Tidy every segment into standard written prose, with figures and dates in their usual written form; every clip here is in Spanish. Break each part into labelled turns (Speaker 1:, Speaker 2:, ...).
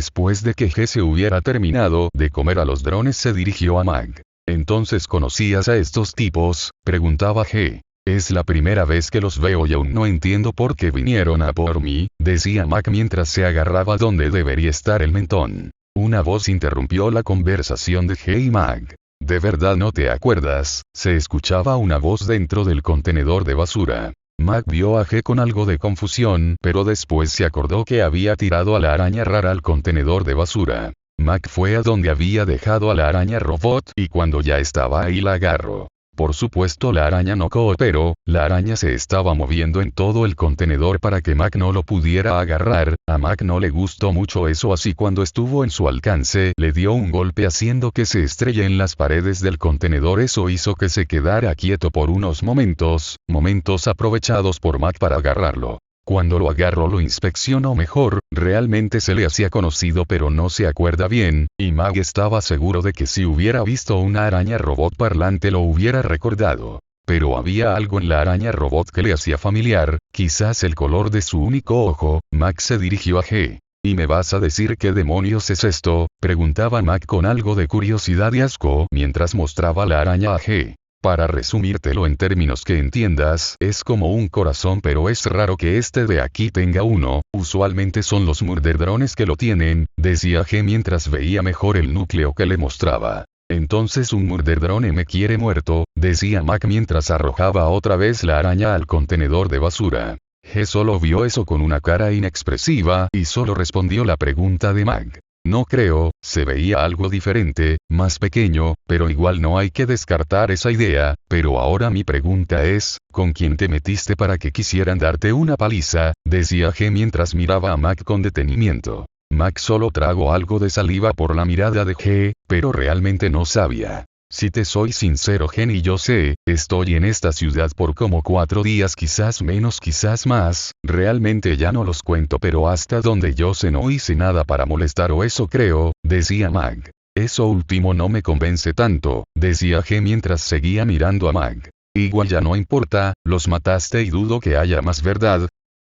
Speaker 1: Después de que G se hubiera terminado de comer a los drones, se dirigió a Mag. ¿Entonces conocías a estos tipos?, preguntaba G. Es la primera vez que los veo y aún no entiendo por qué vinieron a por mí, decía Mag mientras se agarraba donde debería estar el mentón. Una voz interrumpió la conversación de G y Mag. ¿De verdad no te acuerdas?, se escuchaba una voz dentro del contenedor de basura. Mag vio a G con algo de confusión, pero después se acordó que había tirado a la araña rara al contenedor de basura. Mag fue a donde había dejado a la araña robot y cuando ya estaba ahí la agarró. Por supuesto la araña no cooperó, la araña se estaba moviendo en todo el contenedor para que Mag no lo pudiera agarrar. A Mag no le gustó mucho eso, así cuando estuvo en su alcance le dio un golpe haciendo que se estrelle en las paredes del contenedor. Eso hizo que se quedara quieto por unos momentos aprovechados por Mag para agarrarlo. Cuando lo agarró lo inspeccionó mejor, realmente se le hacía conocido pero no se acuerda bien, y Mag estaba seguro de que si hubiera visto una araña robot parlante lo hubiera recordado. Pero había algo en la araña robot que le hacía familiar, quizás el color de su único ojo. Mag se dirigió a G. ¿Y me vas a decir qué demonios es esto?, preguntaba Mag con algo de curiosidad y asco mientras mostraba la araña a G. Para resumírtelo en términos que entiendas, es como un corazón, pero es raro que este de aquí tenga uno, usualmente son los murderdrones que lo tienen, decía G mientras veía mejor el núcleo que le mostraba. Entonces un murderdrone me quiere muerto, decía Mag mientras arrojaba otra vez la araña al contenedor de basura. G solo vio eso con una cara inexpresiva, y solo respondió la pregunta de Mag. No creo, se veía algo diferente, más pequeño, pero igual no hay que descartar esa idea. Pero ahora mi pregunta es, ¿con quién te metiste para que quisieran darte una paliza?, decía G mientras miraba a Mag con detenimiento. Mag solo tragó algo de saliva por la mirada de G, pero realmente no sabía. Si te soy sincero, G, y yo sé, estoy en esta ciudad por como 4 días, quizás menos, quizás más, realmente ya no los cuento, pero hasta donde yo sé no hice nada para molestar, o eso creo, decía Mag. Eso último no me convence tanto, decía G mientras seguía mirando a Mag. Igual ya no importa, los mataste y dudo que haya más verdad,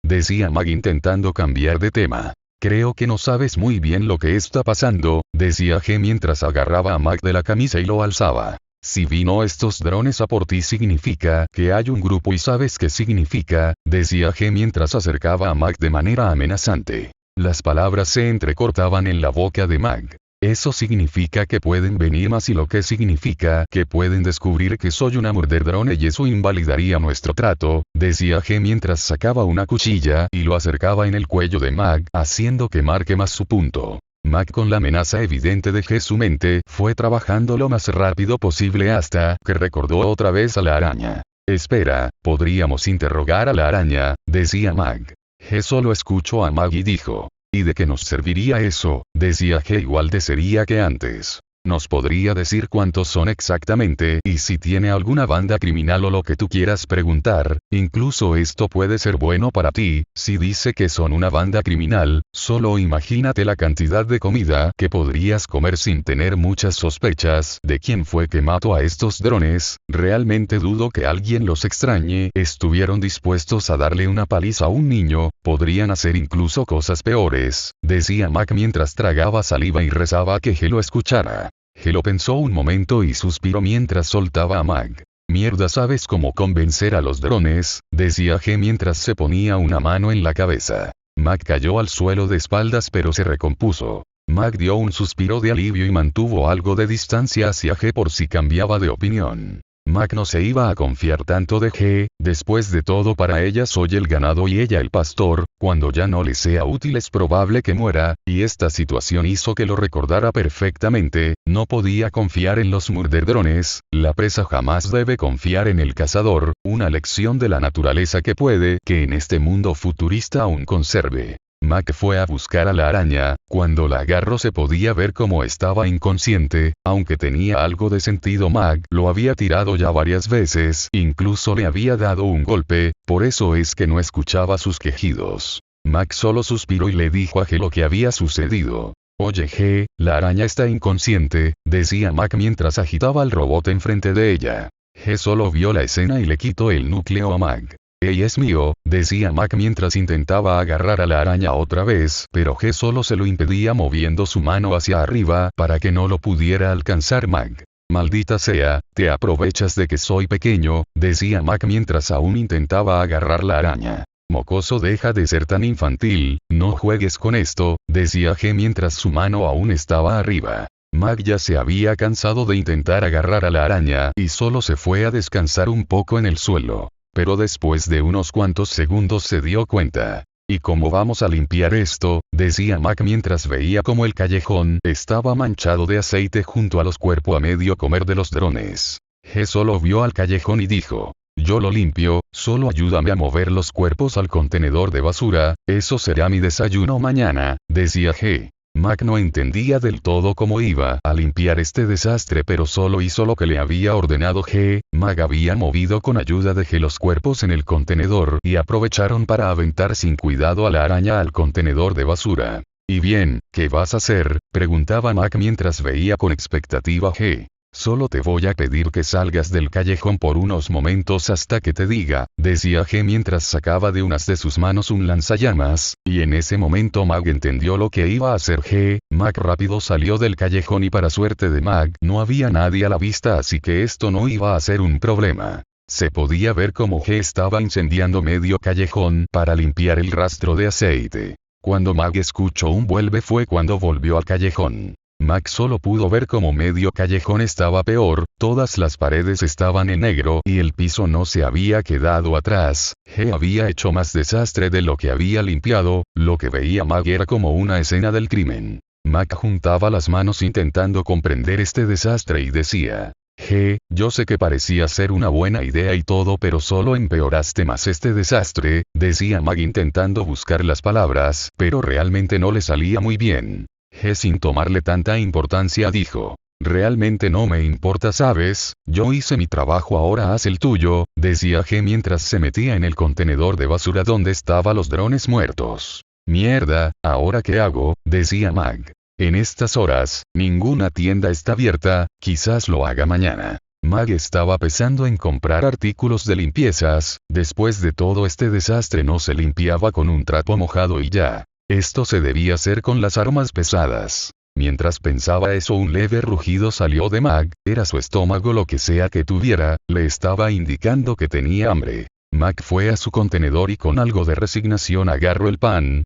Speaker 1: decía Mag intentando cambiar de tema. Creo que no sabes muy bien lo que está pasando, decía G mientras agarraba a Mag de la camisa y lo alzaba. Si vino estos drones a por ti significa que hay un grupo, y sabes qué significa, decía G mientras acercaba a Mag de manera amenazante. Las palabras se entrecortaban en la boca de Mag. Eso significa que pueden venir más, y lo que significa que pueden descubrir que soy una murderdrone y eso invalidaría nuestro trato, decía G mientras sacaba una cuchilla y lo acercaba en el cuello de Mag, haciendo que marque más su punto. Mag, con la amenaza evidente de G, su mente fue trabajando lo más rápido posible hasta que recordó otra vez a la araña. Espera, podríamos interrogar a la araña, decía Mag. G solo escuchó a Mag y dijo. ¿Y de qué nos serviría eso?, decía G igual de seria que antes. ¿Nos podría decir cuántos son exactamente y si tiene alguna banda criminal o lo que tú quieras preguntar? Incluso esto puede ser bueno para ti. Si dice que son una banda criminal, solo imagínate la cantidad de comida que podrías comer sin tener muchas sospechas de quién fue que mató a estos drones. Realmente dudo que alguien los extrañe. Estuvieron dispuestos a darle una paliza a un niño, podrían hacer incluso cosas peores, decía Mag mientras tragaba saliva y rezaba que G lo escuchara. G lo pensó un momento y suspiró mientras soltaba a Mag. Mierda, ¿sabes cómo convencer a los drones?, decía G mientras se ponía una mano en la cabeza. Mag cayó al suelo de espaldas pero se recompuso. Mag dio un suspiro de alivio y mantuvo algo de distancia hacia G por si cambiaba de opinión. Mag no se iba a confiar tanto de G, después de todo para ella soy el ganado y ella el pastor, cuando ya no le sea útil es probable que muera, y esta situación hizo que lo recordara perfectamente. No podía confiar en los murderdrones, la presa jamás debe confiar en el cazador, una lección de la naturaleza que puede que en este mundo futurista aún conserve. Mag fue a buscar a la araña. Cuando la agarró se podía ver cómo estaba inconsciente, aunque tenía algo de sentido. Mag lo había tirado ya varias veces, incluso le había dado un golpe, por eso es que no escuchaba sus quejidos. Mag solo suspiró y le dijo a G lo que había sucedido. Oye G, la araña está inconsciente, decía Mag mientras agitaba el robot enfrente de ella. G solo vio la escena y le quitó el núcleo a Mag. «¡Ey, es mío!», decía Mac mientras intentaba agarrar a la araña otra vez, pero G solo se lo impedía moviendo su mano hacia arriba para que no lo pudiera alcanzar Mac. «Maldita sea, te aprovechas de que soy pequeño», decía Mac mientras aún intentaba agarrar la araña. «Mocoso, deja de ser tan infantil, no juegues con esto», decía G mientras su mano aún estaba arriba. Mac ya se había cansado de intentar agarrar a la araña y solo se fue a descansar un poco en el suelo. Pero después de unos cuantos segundos se dio cuenta. «¿Y cómo vamos a limpiar esto?», decía Mac mientras veía cómo el callejón estaba manchado de aceite junto a los cuerpos a medio comer de los drones. G solo vio al callejón y dijo: «Yo lo limpio, solo ayúdame a mover los cuerpos al contenedor de basura, eso será mi desayuno mañana», decía G. Mac no entendía del todo cómo iba a limpiar este desastre, pero solo hizo lo que le había ordenado G. Mac había movido con ayuda de G los cuerpos en el contenedor y aprovecharon para aventar sin cuidado a la araña al contenedor de basura. «¿Y bien, qué vas a hacer?», preguntaba Mac mientras veía con expectativa a G. «Solo te voy a pedir que salgas del callejón por unos momentos hasta que te diga», decía G mientras sacaba de unas de sus manos un lanzallamas, y en ese momento Mac entendió lo que iba a hacer G. Mac rápido salió del callejón y para suerte de Mac no había nadie a la vista, así que esto no iba a ser un problema. Se podía ver cómo G estaba incendiando medio callejón para limpiar el rastro de aceite. Cuando Mac escuchó un vuelve fue cuando volvió al callejón. Mac solo pudo ver cómo medio callejón estaba peor, todas las paredes estaban en negro y el piso no se había quedado atrás. G había hecho más desastre de lo que había limpiado, lo que veía Mac era como una escena del crimen. Mac juntaba las manos intentando comprender este desastre y decía: «G, yo sé que parecía ser una buena idea y todo, pero solo empeoraste más este desastre», decía Mac intentando buscar las palabras, pero realmente no le salía muy bien. G sin tomarle tanta importancia dijo: «Realmente no me importa, ¿sabes? Yo hice mi trabajo, ahora haz el tuyo», decía G mientras se metía en el contenedor de basura donde estaban los drones muertos. «Mierda, ¿ahora qué hago?», decía Mac. «En estas horas, ninguna tienda está abierta, quizás lo haga mañana». Mac estaba pensando en comprar artículos de limpiezas, después de todo este desastre no se limpiaba con un trapo mojado y ya. Esto se debía hacer con las armas pesadas. Mientras pensaba eso, un leve rugido salió de Mac, era su estómago, lo que sea que tuviera, le estaba indicando que tenía hambre. Mac fue a su contenedor y con algo de resignación agarró el pan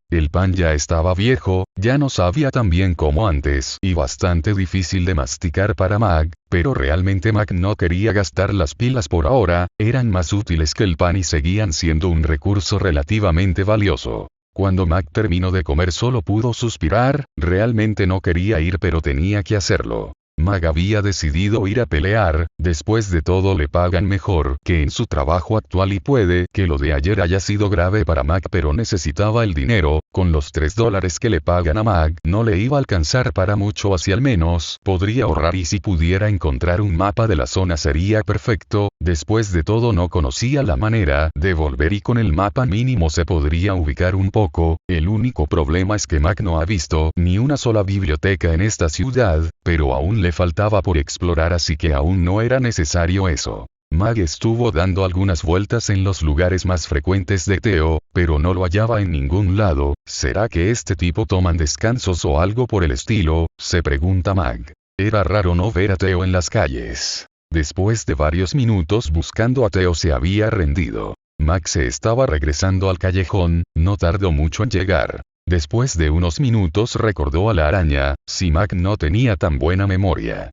Speaker 1: ya estaba viejo, ya no sabía tan bien como antes y bastante difícil de masticar para Mac, pero realmente Mac no quería gastar las pilas por ahora, eran más útiles que el pan y seguían siendo un recurso relativamente valioso. Cuando Mac terminó de comer solo pudo suspirar, realmente no quería ir pero tenía que hacerlo. Mac había decidido ir a pelear, después de todo le pagan mejor que en su trabajo actual y puede que lo de ayer haya sido grave para Mac, pero necesitaba el dinero, con los $3 que le pagan a Mac no le iba a alcanzar para mucho, así al menos podría ahorrar, y si pudiera encontrar un mapa de la zona sería perfecto. Después de todo no conocía la manera de volver y con el mapa mínimo se podría ubicar un poco. El único problema es que Mac no ha visto ni una sola biblioteca en esta ciudad, pero aún le faltaba por explorar, así que aún no era necesario eso. Mac estuvo dando algunas vueltas en los lugares más frecuentes de Theo, pero no lo hallaba en ningún lado. ¿Será que este tipo toman descansos o algo por el estilo?, se pregunta Mac. Era raro no ver a Theo en las calles. Después de varios minutos buscando a Theo se había rendido. Mac se estaba regresando al callejón, no tardó mucho en llegar. Después de unos minutos recordó a la araña, si Mac no tenía tan buena memoria.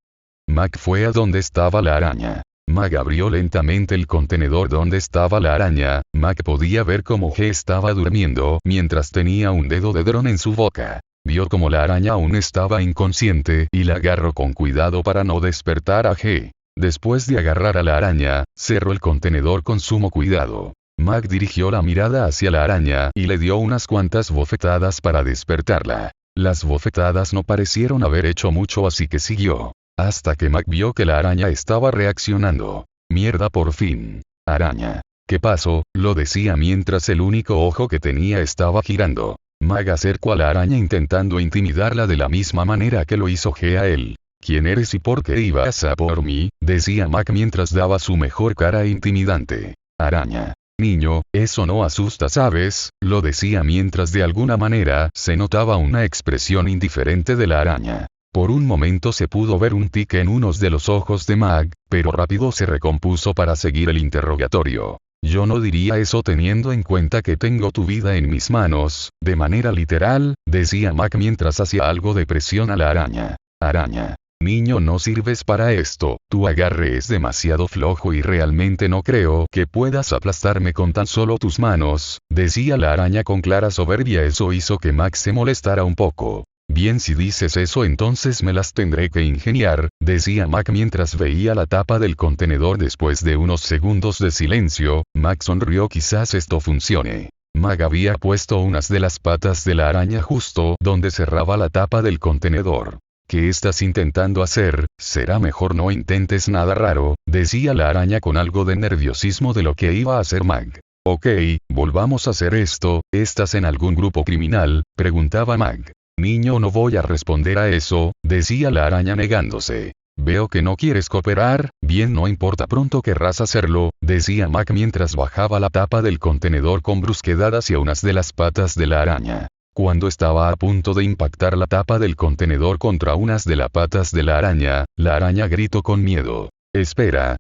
Speaker 1: Mac fue a donde estaba la araña. Mac abrió lentamente el contenedor donde estaba la araña. Mac podía ver cómo G estaba durmiendo mientras tenía un dedo de dron en su boca. Vio como la araña aún estaba inconsciente y la agarró con cuidado para no despertar a G. Después de agarrar a la araña, cerró el contenedor con sumo cuidado. Mac dirigió la mirada hacia la araña y le dio unas cuantas bofetadas para despertarla. Las bofetadas no parecieron haber hecho mucho, así que siguió. Hasta que Mac vio que la araña estaba reaccionando. Mierda, por fin. Araña. ¿Qué pasó?, lo decía mientras el único ojo que tenía estaba girando. Mac acercó a la araña intentando intimidarla de la misma manera que lo hizo G a él. ¿Quién eres y por qué ibas a por mí?, decía Mac mientras daba su mejor cara intimidante. Araña. Niño, eso no asusta, ¿sabes? Lo decía mientras de alguna manera se notaba una expresión indiferente de la araña. Por un momento se pudo ver un tic en unos de los ojos de Mag, pero rápido se recompuso para seguir el interrogatorio. Yo no diría eso teniendo en cuenta que tengo tu vida en mis manos, de manera literal, decía Mag mientras hacía algo de presión a la araña. Araña. Niño, no sirves para esto, tu agarre es demasiado flojo y realmente no creo que puedas aplastarme con tan solo tus manos, decía la araña con clara soberbia. Eso hizo que Max se molestara un poco. Bien, si dices eso entonces me las tendré que ingeniar, decía Mac mientras veía la tapa del contenedor. Después de unos segundos de silencio, Mac sonrió. Quizás esto funcione. Mag había puesto unas de las patas de la araña justo donde cerraba la tapa del contenedor. ¿Qué estás intentando hacer? Será mejor no intentes nada raro, decía la araña con algo de nerviosismo de lo que iba a hacer Mag. Ok, volvamos a hacer esto. ¿Estás en algún grupo criminal?, preguntaba Mag. Niño, no voy a responder a eso, decía la araña negándose. Veo que no quieres cooperar, bien, no importa, pronto querrás hacerlo, decía Mag mientras bajaba la tapa del contenedor con brusquedad hacia unas de las patas de la araña. Cuando estaba a punto de impactar la tapa del contenedor contra unas de las patas de la araña gritó con miedo. Espera,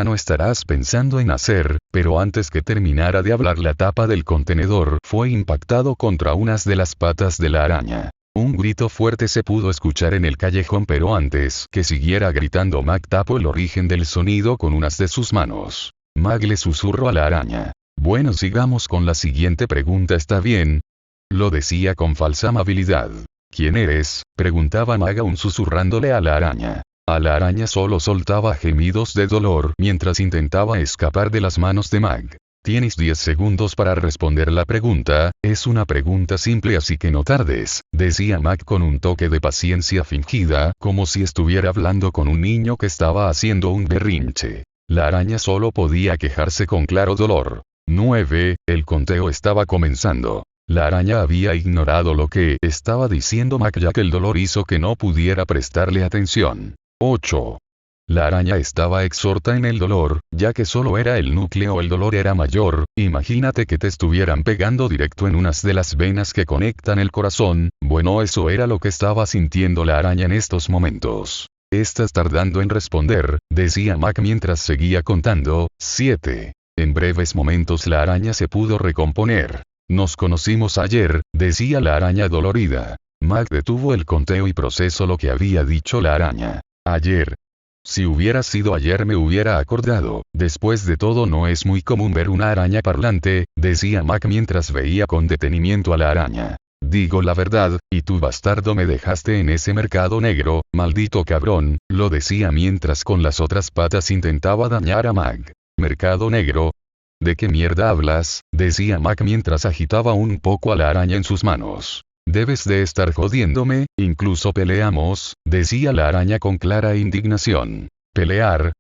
Speaker 1: no estarás pensando en hacer, pero antes que terminara de hablar la tapa del contenedor fue impactado contra unas de las patas de la araña. Un grito fuerte se pudo escuchar en el callejón, pero antes que siguiera gritando Mag tapó el origen del sonido con unas de sus manos. Mag le susurró a la araña. Bueno, sigamos con la siguiente pregunta, ¿está bien? Lo decía con falsa amabilidad. ¿Quién eres?, preguntaba Mag aún susurrándole a la araña. A la araña solo soltaba gemidos de dolor mientras intentaba escapar de las manos de Mag. Tienes 10 segundos para responder la pregunta, es una pregunta simple así que no tardes, decía Mag con un toque de paciencia fingida, como si estuviera hablando con un niño que estaba haciendo un berrinche. La araña solo podía quejarse con claro dolor. 9, el conteo estaba comenzando. La araña había ignorado lo que estaba diciendo Mag ya que el dolor hizo que no pudiera prestarle atención. 8. La araña estaba absorta en el dolor, ya que solo era el núcleo, el dolor era mayor. Imagínate que te estuvieran pegando directo en unas de las venas que conectan el corazón. Bueno, eso era lo que estaba sintiendo la araña en estos momentos. Estás tardando en responder, decía Mag mientras seguía contando. 7. En breves momentos la araña se pudo recomponer. Nos conocimos ayer, decía la araña dolorida. Mag detuvo el conteo y procesó lo que había dicho la araña. Ayer. Si hubiera sido ayer me hubiera acordado. Después de todo no es muy común ver una araña parlante, decía Mag mientras veía con detenimiento a la araña. Digo la verdad, y tú bastardo me dejaste en ese mercado negro, maldito cabrón, lo decía mientras con las otras patas intentaba dañar a Mag. ¿Mercado negro? ¿De qué mierda hablas?, decía Mag mientras agitaba un poco a la araña en sus manos. Debes de estar jodiéndome, incluso peleamos, decía la araña con clara indignación. ¿Pelear?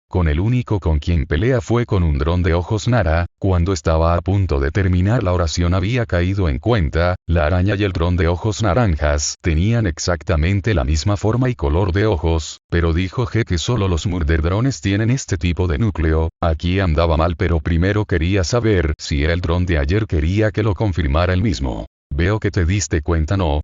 Speaker 1: Con el único con quien pelea fue con un dron de ojos Nara. Cuando estaba a punto de terminar la oración había caído en cuenta, la araña y el dron de ojos naranjas tenían exactamente la misma forma y color de ojos, pero dijo G que solo los murderdrones tienen este tipo de núcleo. Aquí andaba mal, pero primero quería saber si era el dron de ayer, quería que lo confirmara él mismo. Veo que te diste cuenta, ¿no?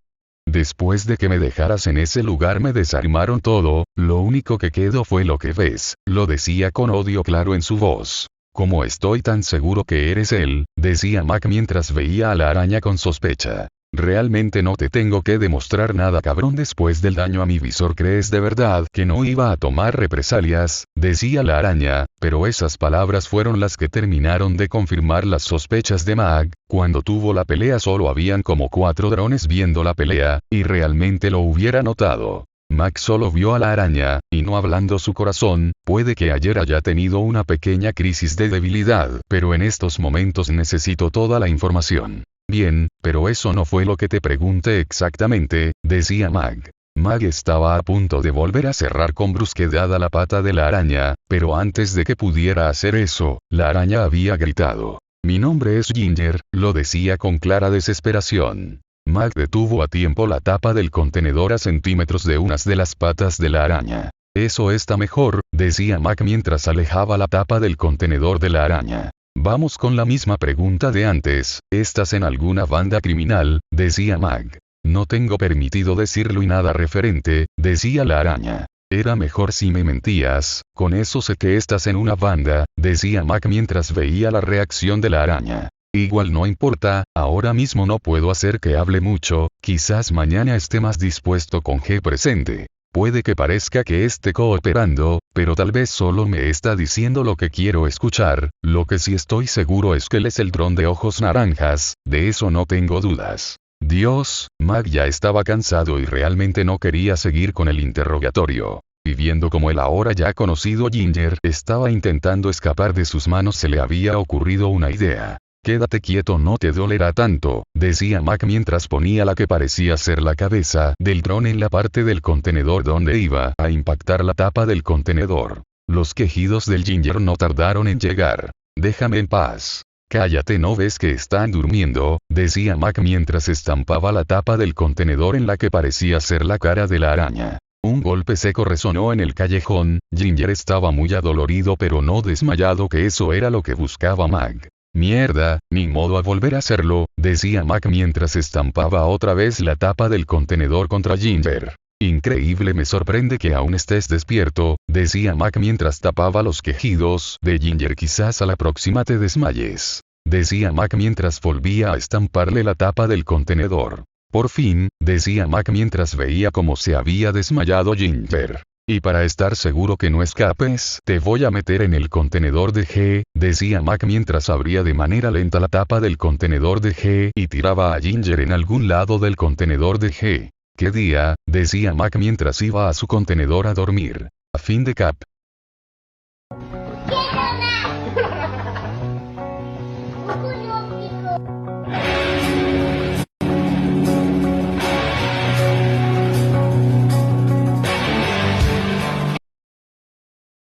Speaker 1: Después de que me dejaras en ese lugar me desarmaron todo, lo único que quedó fue lo que ves, lo decía con odio claro en su voz. Como estoy tan seguro que eres él, decía Mag mientras veía a la araña con sospecha. Realmente no te tengo que demostrar nada, cabrón. Después del daño a mi visor, ¿crees de verdad que no iba a tomar represalias?, decía la araña, pero esas palabras fueron las que terminaron de confirmar las sospechas de Mag. Cuando tuvo la pelea solo habían como 4 drones viendo la pelea, y realmente lo hubiera notado. Mag solo vio a la araña, y no hablando su corazón. Puede que ayer haya tenido una pequeña crisis de debilidad, pero en estos momentos necesito toda la información. Bien, pero eso no fue lo que te pregunté exactamente, decía Mag. Mag estaba a punto de volver a cerrar con brusquedad a la pata de la araña, pero antes de que pudiera hacer eso, la araña había gritado. Mi nombre es Ginger, lo decía con clara desesperación. Mag detuvo a tiempo la tapa del contenedor a centímetros de unas de las patas de la araña. Eso está mejor, decía Mag mientras alejaba la tapa del contenedor de la araña. Vamos con la misma pregunta de antes, ¿estás en alguna banda criminal?, decía Mag. No tengo permitido decirlo y nada referente, decía la araña. Era mejor si me mentías, con eso sé que estás en una banda, decía Mag mientras veía la reacción de la araña. Igual no importa, ahora mismo no puedo hacer que hable mucho, quizás mañana esté más dispuesto con G presente. Puede que parezca que esté cooperando, pero tal vez solo me está diciendo lo que quiero escuchar, lo que sí estoy seguro es que él es el dron de ojos naranjas, de eso no tengo dudas. Dios, Mag ya estaba cansado y realmente no quería seguir con el interrogatorio. Y viendo como el ahora ya conocido Ginger estaba intentando escapar de sus manos, se le había ocurrido una idea. Quédate quieto, no te dolerá tanto, decía Mag mientras ponía la que parecía ser la cabeza del dron en la parte del contenedor donde iba a impactar la tapa del contenedor. Los quejidos del Ginger no tardaron en llegar. Déjame en paz. Cállate, ¿no ves que están durmiendo?, decía Mag mientras estampaba la tapa del contenedor en la que parecía ser la cara de la araña. Un golpe seco resonó en el callejón. Ginger estaba muy adolorido pero no desmayado, que eso era lo que buscaba Mag. Mierda, ni modo a volver a hacerlo, decía Mag mientras estampaba otra vez la tapa del contenedor contra Ginger. Increíble, me sorprende que aún estés despierto, decía Mag mientras tapaba los quejidos de Ginger. Quizás a la próxima te desmayes, decía Mag mientras volvía a estamparle la tapa del contenedor. Por fin, decía Mag mientras veía cómo se había desmayado Ginger. Y para estar seguro que no escapes, te voy a meter en el contenedor de G, decía Mag mientras abría de manera lenta la tapa del contenedor de G y tiraba a Ginger en algún lado del contenedor de G. ¿Qué día?, decía Mag mientras iba a su contenedor a dormir. A fin de cap,